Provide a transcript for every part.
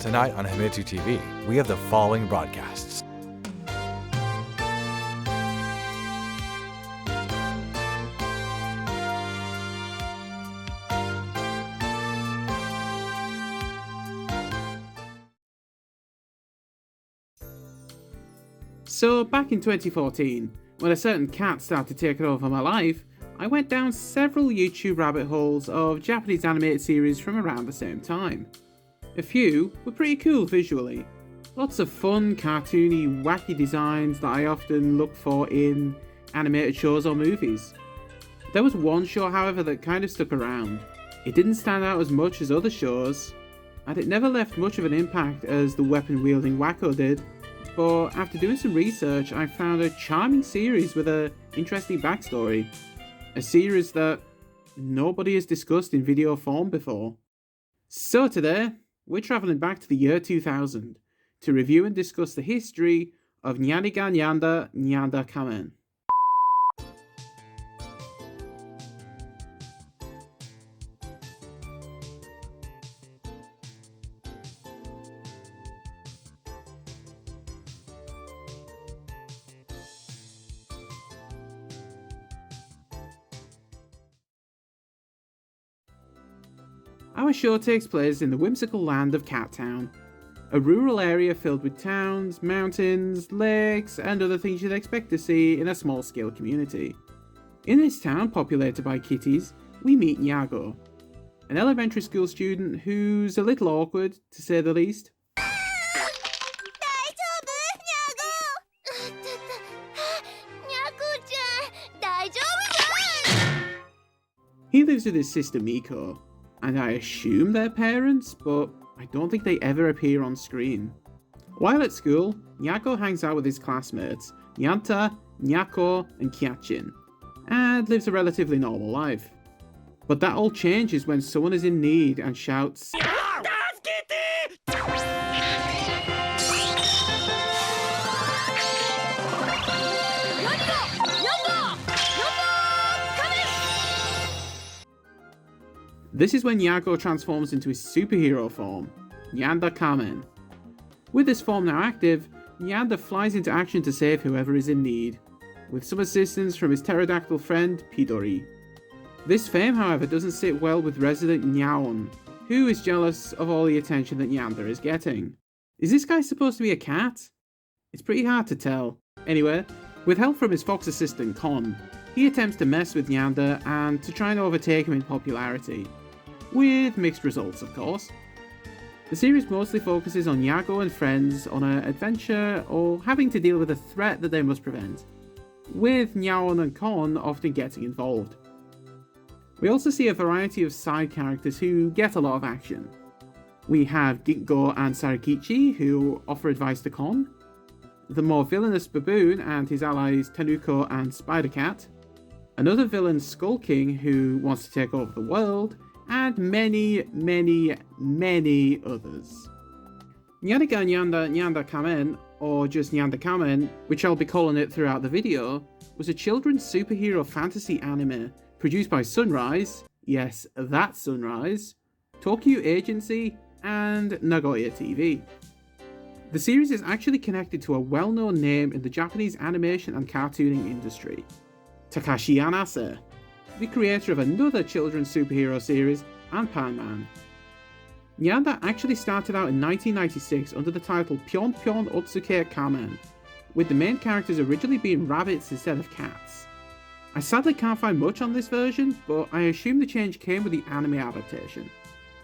Tonight on Himitsu TV, we have the following broadcasts. So back in 2014, when a certain cat started taking over my life, I went down several YouTube rabbit holes of Japanese animated series from around the same time. A few were pretty cool visually. Lots of fun, cartoony, wacky designs that I often look for in animated shows or movies. There was one show, however, that kind of stuck around. It didn't stand out as much as other shows, and it never left much of an impact as the weapon-wielding wacko did. But after doing some research, I found a charming series with an interesting backstory. A series that nobody has discussed in video form before. So today, we're travelling back to the year 2000 to review and discuss the history of Nyanda Kamen. Our show takes place in the whimsical land of Cat Town, a rural area filled with towns, mountains, lakes, and other things you'd expect to see in a small-scale community. In this town, populated by kitties, we meet Nyago, an elementary school student who's a little awkward, to say the least. He lives with his sister Miko, and I assume they're parents, but I don't think they ever appear on screen. While at school, Nyago hangs out with his classmates, Nyanta, Nyako, and Kyachin, and lives a relatively normal life. But that all changes when someone is in need and shouts, This is when Nyago transforms into his superhero form, Nyanda Kamen. With this form now active, Nyanda flies into action to save whoever is in need, with some assistance from his pterodactyl friend, Pidori. This fame, however, doesn't sit well with resident Nyaon, who is jealous of all the attention that Nyanda is getting. Is this guy supposed to be a cat? It's pretty hard to tell. Anyway, with help from his fox assistant Kon, he attempts to mess with Nyanda and to try and overtake him in popularity. With mixed results, of course. The series mostly focuses on Nyago and friends on an adventure or having to deal with a threat that they must prevent, with Nyaon and Kon often getting involved. We also see a variety of side characters who get a lot of action. We have Gitgo and Sarakichi who offer advice to Kon, the more villainous Baboon and his allies Tenuko and Spider-Cat, another villain Skull King who wants to take over the world, and many others. Nyanda Kamen, or just Nyanda Kamen, which I'll be calling it throughout the video, was a children's superhero fantasy anime produced by Sunrise, yes, that Sunrise, Tokyo Agency, and Nagoya TV. The series is actually connected to a well-known name in the Japanese animation and cartooning industry, Takashi Yanase, the creator of another children's superhero series, Anpan-Man. Nyanda actually started out in 1996 under the title Pyon Pyon Otsuke Kamen, with the main characters originally being rabbits instead of cats. I sadly can't find much on this version, but I assume the change came with the anime adaptation,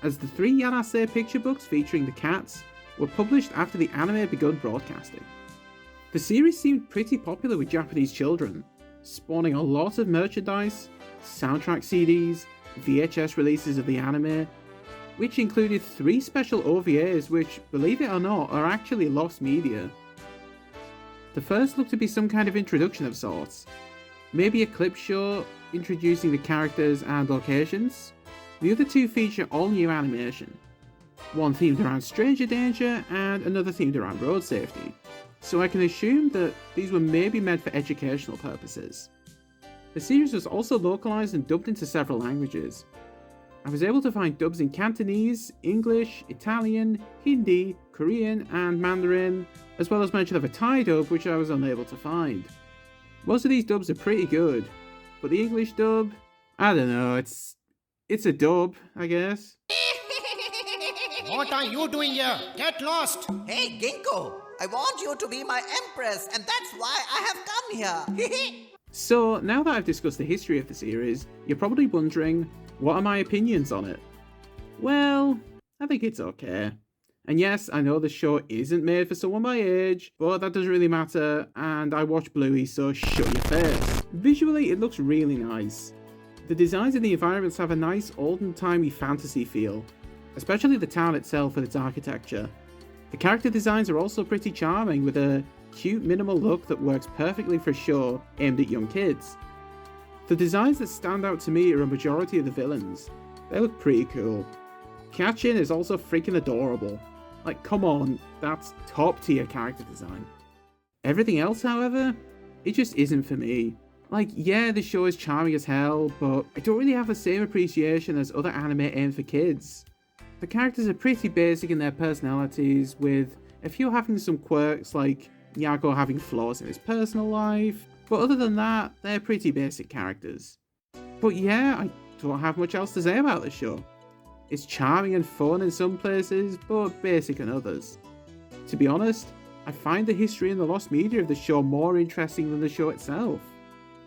as the 3 Yanase picture books featuring the cats were published after the anime begun broadcasting. The series seemed pretty popular with Japanese children, spawning a lot of merchandise, soundtrack CDs, VHS releases of the anime, which included 3 special OVAs which, believe it or not, are actually lost media. The first looked to be some kind of introduction of sorts, maybe a clip show introducing the characters and locations. The other 2 feature all new animation, one themed around stranger danger and another themed around road safety, so I can assume that these were maybe meant for educational purposes. The series was also localized and dubbed into several languages. I was able to find dubs in Cantonese, English, Italian, Hindi, Korean, and Mandarin, as well as mention of a Thai dub which I was unable to find. Most of these dubs are pretty good, but the English dub, I don't know, it's a dub, I guess. What are you doing here? Get lost! Hey, Ginkgo, I want you to be my empress, and that's why I have come here. So, now that I've discussed the history of the series, you're probably wondering, what are my opinions on it? Well, I think it's okay. And yes, I know the show isn't made for someone my age, but that doesn't really matter, and I watch Bluey, so shut your face. Visually, it looks really nice. The designs and the environments have a nice olden-timey fantasy feel, especially the town itself with its architecture. The character designs are also pretty charming, with a cute minimal look that works perfectly for a show aimed at young kids. The designs that stand out to me are a majority of the villains. They look pretty cool. Kachin is also freaking adorable. Like, come on, that's top tier character design. Everything else, however, it just isn't for me. Like, yeah, the show is charming as hell, but I don't really have the same appreciation as other anime aimed for kids. The characters are pretty basic in their personalities, with a few having some quirks like Yago having flaws in his personal life, but other than that, they're pretty basic characters. But yeah, I don't have much else to say about the show. It's charming and fun in some places, but basic in others. To be honest, I find the history and the lost media of the show more interesting than the show itself.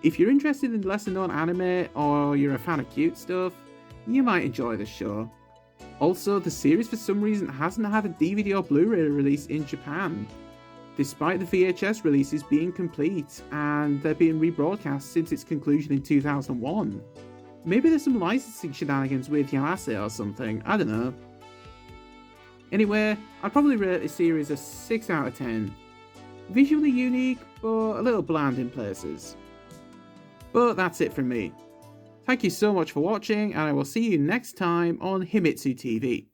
If you're interested in lesser known anime, or you're a fan of cute stuff, you might enjoy this show. Also, the series for some reason hasn't had a DVD or Blu-ray release in Japan, despite the VHS releases being complete and they're being rebroadcast since its conclusion in 2001. Maybe there's some licensing shenanigans with Yamase or something, I don't know. Anyway, I'd probably rate this series a 6 out of 10. Visually unique, but a little bland in places. But that's it from me. Thank you so much for watching, and I will see you next time on Himitsu TV.